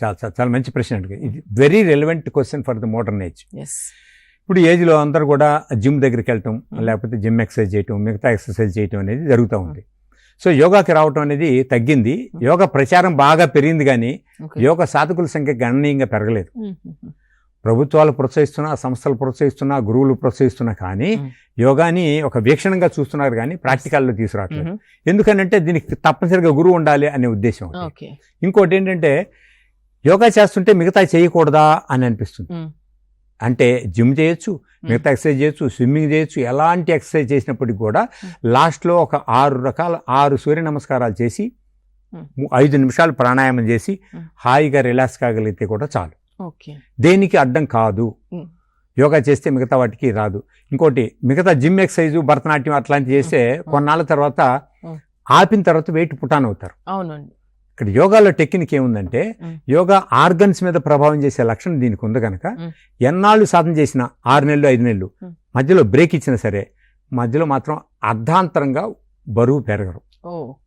చాలా చాలా చాలా మంచి ప్రశ్న అండి. ఇది very relevant question for the modern age. Yes. ఇప్పుడు ఏజ్లో అందరూ కూడా జిమ్ దగ్గరికి వెళ్ళటం, లేకపోతే జిమ్ ఎక్సర్సైజ్ చేయటం, మిగతా ఎక్సర్సైజ్ చేయటం అనేది జరుగుతూ ఉంది. సో యోగాకి రావటం అనేది తగ్గింది. యోగా ప్రచారం బాగా పెరిగింది, కానీ యోగా సాధకుల సంఖ్య గణనీయంగా పెరగలేదు. ప్రభుత్వాలు ప్రోత్సహిస్తున్నా, సంస్థలు ప్రోత్సహిస్తున్నా, గురువులు ప్రోత్సహిస్తున్నా, కానీ యోగాని ఒక వీక్షణంగా చూస్తున్నారు, కానీ ప్రాక్టికల్లో తీసుకురావట్లేదు. ఎందుకనంటే దీనికి తప్పనిసరిగా గురువు ఉండాలి అనే ఉద్దేశం. ఇంకోటి ఏంటంటే, యోగా చేస్తుంటే మిగతా చేయకూడదా అని అనిపిస్తుంది. అంటే జిమ్ చేయొచ్చు, మిగతా ఎక్సర్సైజ్ చేయొచ్చు, స్విమ్మింగ్ చేయొచ్చు, ఎలాంటి ఎక్సర్సైజ్ చేసినప్పటికి కూడా లాస్ట్లో ఒక 6 సూర్య నమస్కారాలు చేసి 5 నిమిషాలు ప్రాణాయామం చేసి హాయిగా రిలాక్స్ కాగలిగితే కూడా చాలు. దేనికి అడ్డం కాదు. యోగా చేస్తే మిగతా వాటికి రాదు. ఇంకోటి, మిగతా జిమ్ ఎక్సర్సైజ్, భరతనాట్యం అట్లాంటివి చేస్తే కొన్నాళ్ళ తర్వాత ఆపిన తర్వాత వెయిట్ పుటాన్ అవుతారు. అవునండి. ఇక్కడ యోగాలో టెక్నిక్ ఏముందంటే, యోగా ఆర్గన్స్ మీద ప్రభావం చేసే లక్షణం దీనికి ఉంది కనుక ఎన్నాళ్ళు సాధన చేసినా 6 నెలలు 5 నెలలు మధ్యలో బ్రేక్ ఇచ్చినా సరే, మధ్యలో మాత్రం అర్ధాంతరంగా బరువు పెరగరు.